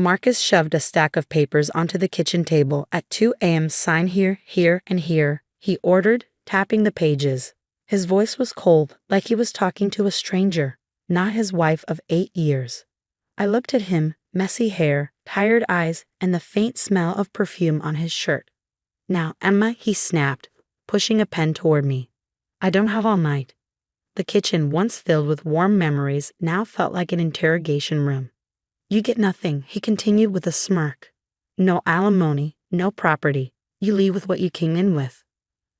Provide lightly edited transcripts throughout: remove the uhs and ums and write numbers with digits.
Marcus shoved a stack of papers onto the kitchen table. At 2 a.m. Sign here, here, and here, he ordered, tapping the pages. His voice was cold, like he was talking to a stranger, not his wife of 8 years. I looked at him, messy hair, tired eyes, and the faint smell of perfume on his shirt. Now, Emma, he snapped, pushing a pen toward me. I don't have all night. The kitchen, once filled with warm memories, now felt like an interrogation room. You get nothing, he continued with a smirk. No alimony, no property. You leave with what you came in with.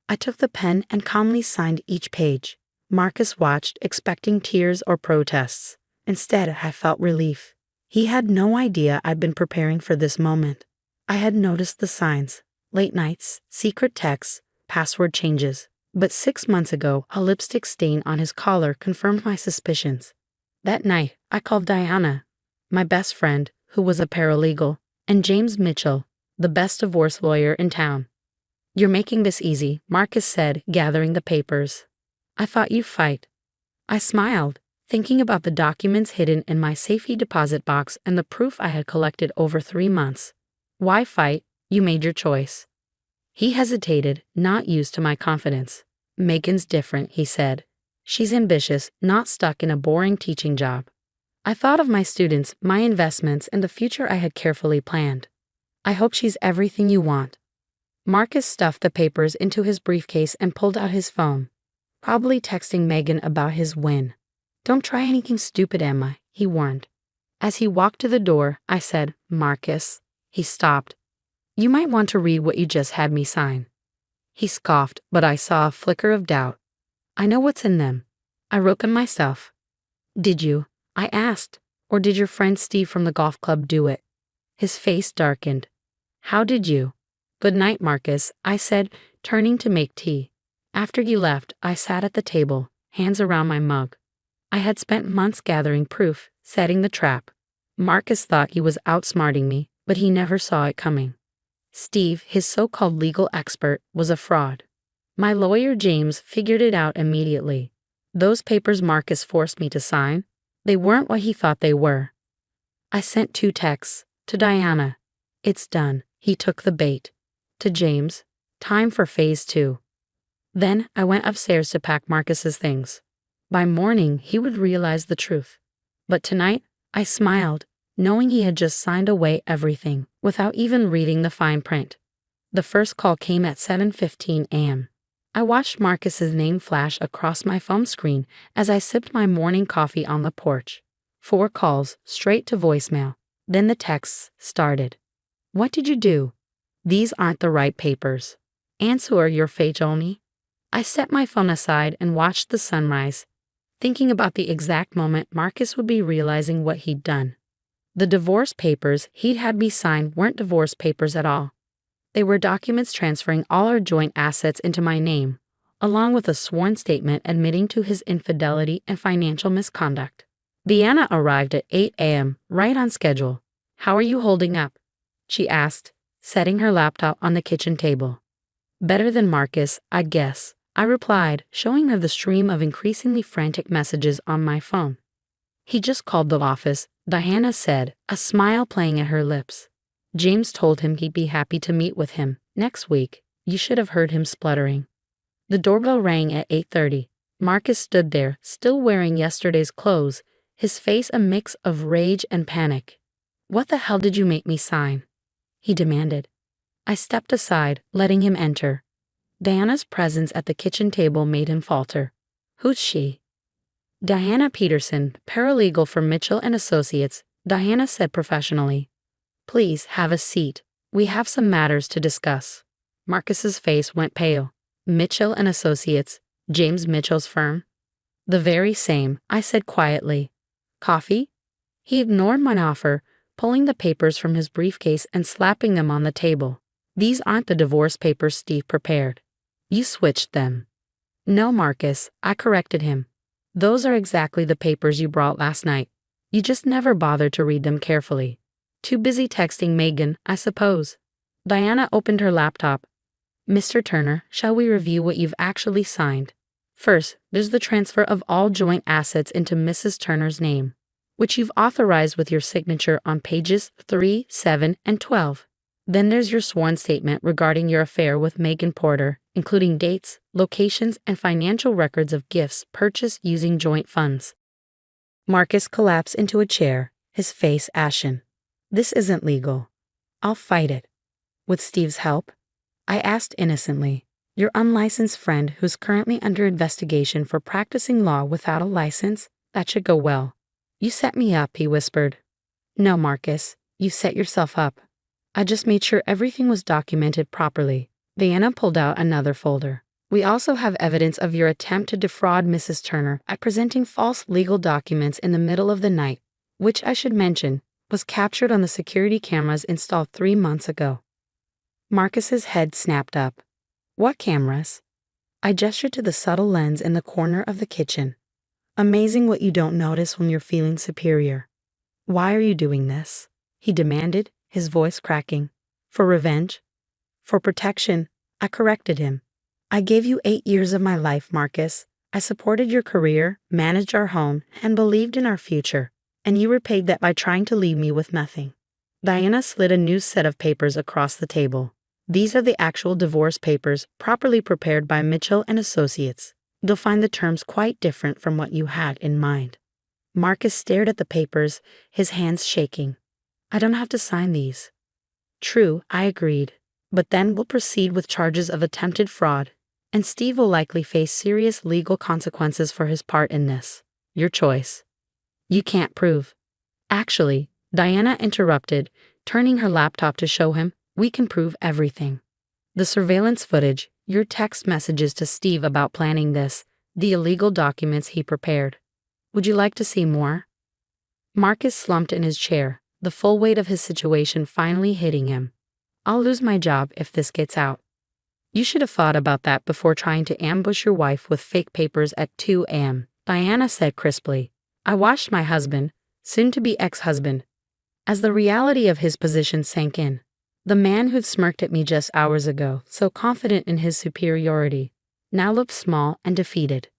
I took the pen and calmly signed each page. Marcus watched, expecting tears or protests. Instead, I felt relief. He had no idea I'd been preparing for this moment. I had noticed the signs: late nights, secret texts, password changes. But 6 months ago, a lipstick stain on his collar confirmed my suspicions. That night, I called Diana, my best friend, who was a paralegal, and James Mitchell, the best divorce lawyer in town. You're making this easy, Marcus said, gathering the papers. I thought you'd fight. I smiled, thinking about the documents hidden in my safety deposit box and the proof I had collected over 3 months. Why fight? You made your choice. He hesitated, not used to my confidence. Megan's different, he said. She's ambitious, not stuck in a boring teaching job. I thought of my students, my investments, and the future I had carefully planned. I hope she's everything you want. Marcus stuffed the papers into his briefcase and pulled out his phone, probably texting Megan about his win. Don't try anything stupid, Emma, he warned. As he walked to the door, I said, Marcus. He stopped. You might want to read what you just had me sign. He scoffed, but I saw a flicker of doubt. I know what's in them. I wrote them myself. Did you? I asked. Or did your friend Steve from the golf club do it? His face darkened. How did you? Good night, Marcus, I said, turning to make tea. After you left, I sat at the table, hands around my mug. I had spent months gathering proof, setting the trap. Marcus thought he was outsmarting me, but he never saw it coming. Steve, his so-called legal expert, was a fraud. My lawyer James figured it out immediately. Those papers Marcus forced me to sign, they weren't what he thought they were. I sent 2 texts. To Diana. It's done. He took the bait. To James. Time for phase 2. Then I went upstairs to pack Marcus's things. By morning, he would realize the truth. But tonight, I smiled, knowing he had just signed away everything, without even reading the fine print. The first call came at 7:15 a.m. I watched Marcus's name flash across my phone screen as I sipped my morning coffee on the porch. 4 calls, straight to voicemail. Then the texts started. What did you do? These aren't the right papers. Answer your fate only. I set my phone aside and watched the sunrise, thinking about the exact moment Marcus would be realizing what he'd done. The divorce papers he'd had me sign weren't divorce papers at all. They were documents transferring all our joint assets into my name, along with a sworn statement admitting to his infidelity and financial misconduct. Deanna arrived at 8 a.m., right on schedule. How are you holding up? She asked, setting her laptop on the kitchen table. Better than Marcus, I guess, I replied, showing her the stream of increasingly frantic messages on my phone. He just called the office, Diana said, a smile playing at her lips. James told him he'd be happy to meet with him next week. You should have heard him spluttering. The doorbell rang at 8:30. Marcus stood there, still wearing yesterday's clothes, his face a mix of rage and panic. What the hell did you make me sign? He demanded. I stepped aside, letting him enter. Diana's presence at the kitchen table made him falter. Who's she? Diana Peterson, paralegal for Mitchell and Associates, Diana said professionally. Please have a seat. We have some matters to discuss. Marcus's face went pale. Mitchell and Associates, James Mitchell's firm? The very same, I said quietly. Coffee? He ignored my offer, pulling the papers from his briefcase and slapping them on the table. These aren't the divorce papers Steve prepared. You switched them. No, Marcus, I corrected him. Those are exactly the papers you brought last night. You just never bothered to read them carefully. Too busy texting Megan, I suppose. Diana opened her laptop. Mr. Turner, shall we review what you've actually signed? First, there's the transfer of all joint assets into Mrs. Turner's name. which you've authorized with your signature on pages 3, 7, and 12. Then there's your sworn statement regarding your affair with Megan Porter, including dates, locations, and financial records of gifts purchased using joint funds. Marcus collapsed into a chair, his face ashen. This isn't legal. I'll fight it. With Steve's help? I asked innocently. Your unlicensed friend who's currently under investigation for practicing law without a license? That should go well. You set me up, he whispered. No, Marcus, you set yourself up. I just made sure everything was documented properly. Diana pulled out another folder. We also have evidence of your attempt to defraud Mrs. Turner by presenting false legal documents in the middle of the night, which I should mention was captured on the security cameras installed 3 months ago. Marcus's head snapped up. What cameras? I gestured to the subtle lens in the corner of the kitchen. Amazing what you don't notice when you're feeling superior. Why are you doing this? He demanded, his voice cracking. For revenge? For protection, I corrected him. I gave you 8 years of my life, Marcus. I supported your career, managed our home, and believed in our future. And you repaid that by trying to leave me with nothing. Diana slid a new set of papers across the table. These are the actual divorce papers, properly prepared by Mitchell and Associates. You'll find the terms quite different from what you had in mind. Marcus stared at the papers, his hands shaking. I don't have to sign these. True, I agreed. But then we'll proceed with charges of attempted fraud, and Steve will likely face serious legal consequences for his part in this. Your choice. You can't prove. Actually, Diana interrupted, turning her laptop to show him, we can prove everything. The surveillance footage, your text messages to Steve about planning this, the illegal documents he prepared. Would you like to see more? Marcus slumped in his chair, the full weight of his situation finally hitting him. I'll lose my job if this gets out. You should have thought about that before trying to ambush your wife with fake papers at 2 a.m., Diana said crisply. I watched my husband, soon-to-be ex-husband, as the reality of his position sank in. The man who'd smirked at me just hours ago, so confident in his superiority, now looked small and defeated.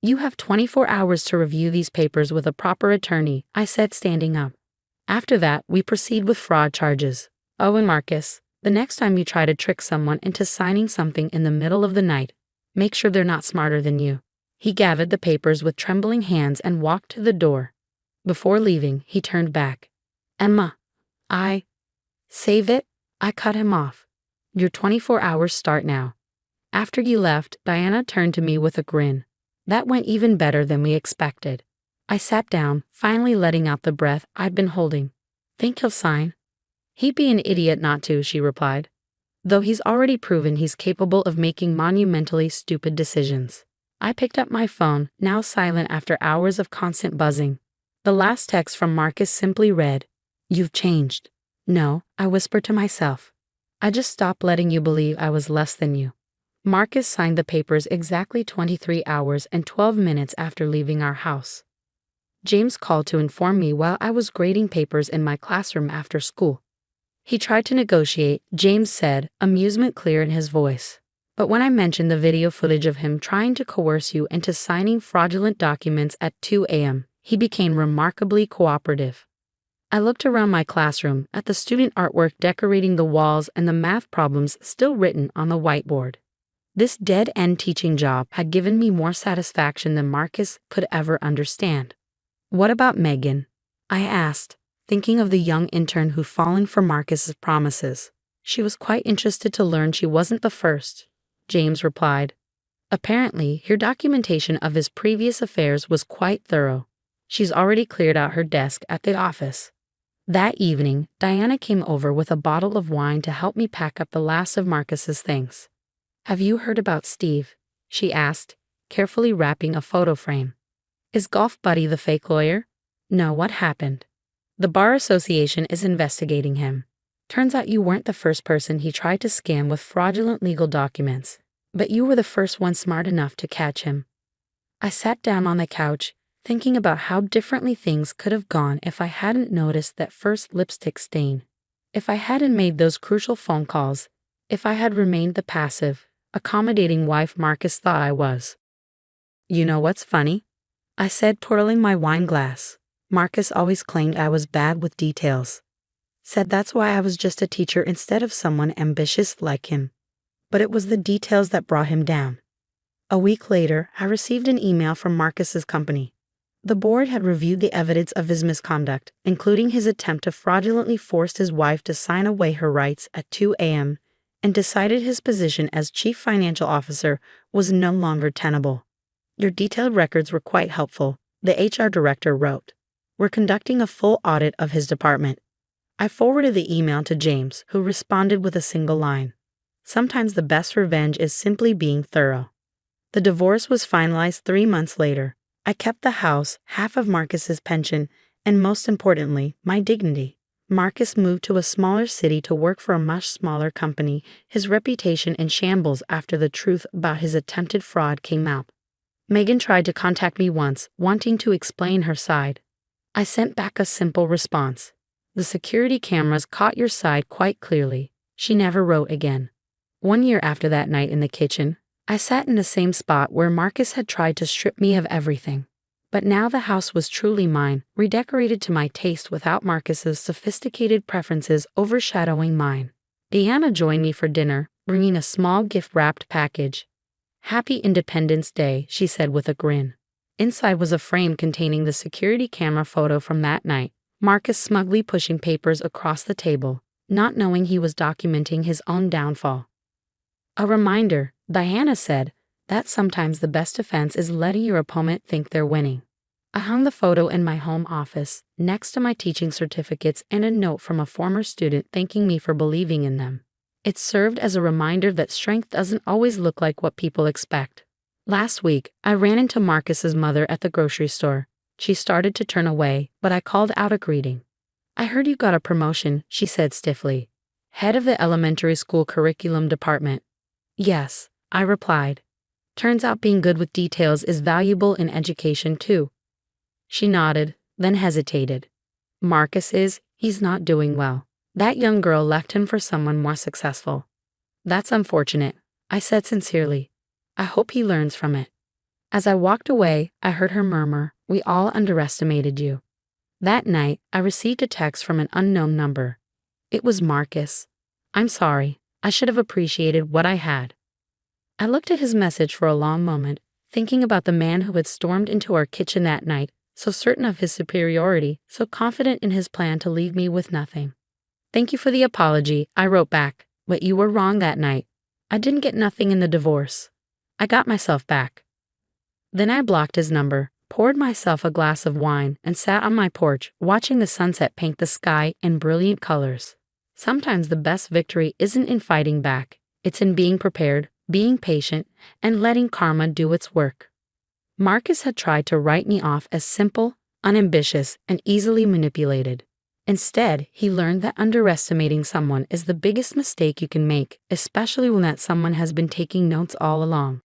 You have 24 hours to review these papers with a proper attorney, I said, standing up. After that, we proceed with fraud charges. Oh, and Marcus, the next time you try to trick someone into signing something in the middle of the night, make sure they're not smarter than you. He gathered the papers with trembling hands and walked to the door. Before leaving, he turned back. Emma, Save it? I cut him off. Your 24 hours start now. After you left, Diana turned to me with a grin. That went even better than we expected. I sat down, finally letting out the breath I'd been holding. Think he'll sign? He'd be an idiot not to, she replied. Though he's already proven he's capable of making monumentally stupid decisions. I picked up my phone, now silent after hours of constant buzzing. The last text from Marcus simply read, You've changed. No, I whispered to myself. I just stopped letting you believe I was less than you. Marcus signed the papers exactly 23 hours and 12 minutes after leaving our house. James called to inform me while I was grading papers in my classroom after school. He tried to negotiate, James said, amusement clear in his voice. But when I mentioned the video footage of him trying to coerce you into signing fraudulent documents at 2 a.m., he became remarkably cooperative. I looked around my classroom at the student artwork decorating the walls and the math problems still written on the whiteboard. This dead-end teaching job had given me more satisfaction than Marcus could ever understand. What about Megan? I asked, thinking of the young intern who'd fallen for Marcus's promises. She was quite interested to learn she wasn't the first, James replied. Apparently, her documentation of his previous affairs was quite thorough. She's already cleared out her desk at the office. That evening, Diana came over with a bottle of wine to help me pack up the last of Marcus's things. Have you heard about Steve? She asked, carefully wrapping a photo frame. Is Golf Buddy the fake lawyer? No, what happened? The Bar Association is investigating him. Turns out you weren't the first person he tried to scam with fraudulent legal documents, but you were the first one smart enough to catch him. I sat down on the couch, thinking about how differently things could have gone if I hadn't noticed that first lipstick stain, if I hadn't made those crucial phone calls, if I had remained the passive, accommodating wife Marcus thought I was. You know what's funny? I said, twirling my wine glass. Marcus always claimed I was bad with details. Said that's why I was just a teacher instead of someone ambitious like him. But it was the details that brought him down. A week later, I received an email from Marcus's company. The board had reviewed the evidence of his misconduct, including his attempt to fraudulently force his wife to sign away her rights at 2 a.m., and decided his position as chief financial officer was no longer tenable. Your detailed records were quite helpful, the HR director wrote. We're conducting a full audit of his department. I forwarded the email to James, who responded with a single line. Sometimes the best revenge is simply being thorough. The divorce was finalized 3 months later. I kept the house, half of Marcus's pension, and most importantly, my dignity. Marcus moved to a smaller city to work for a much smaller company, his reputation in shambles after the truth about his attempted fraud came out. Megan tried to contact me once, wanting to explain her side. I sent back a simple response. The security cameras caught your side quite clearly. She never wrote again. 1 year after that night in the kitchen, I sat in the same spot where Marcus had tried to strip me of everything. But now the house was truly mine, redecorated to my taste without Marcus's sophisticated preferences overshadowing mine. Deanna joined me for dinner, bringing a small gift-wrapped package. "Happy Independence Day," she said with a grin. Inside was a frame containing the security camera photo from that night, Marcus smugly pushing papers across the table, not knowing he was documenting his own downfall. A reminder, Diana said, that sometimes the best defense is letting your opponent think they're winning. I hung the photo in my home office, next to my teaching certificates and a note from a former student thanking me for believing in them. It served as a reminder that strength doesn't always look like what people expect. Last week, I ran into Marcus's mother at the grocery store. She started to turn away, but I called out a greeting. "I heard you got a promotion," she said stiffly. "Head of the elementary school curriculum department." "Yes," I replied. "Turns out being good with details is valuable in education too." She nodded, then hesitated. He's not doing well. That young girl left him for someone more successful." "That's unfortunate," I said sincerely. "I hope he learns from it." As I walked away, I heard her murmur, "We all underestimated you." That night, I received a text from an unknown number. It was Marcus. "I'm sorry. I should have appreciated what I had." I looked at his message for a long moment, thinking about the man who had stormed into our kitchen that night, so certain of his superiority, so confident in his plan to leave me with nothing. "Thank you for the apology," I wrote back, "but you were wrong that night. I didn't get nothing in the divorce. I got myself back." Then I blocked his number, poured myself a glass of wine, and sat on my porch, watching the sunset paint the sky in brilliant colors. Sometimes the best victory isn't in fighting back, it's in being prepared, being patient, and letting karma do its work. Marcus had tried to write me off as simple, unambitious, and easily manipulated. Instead, he learned that underestimating someone is the biggest mistake you can make, especially when that someone has been taking notes all along.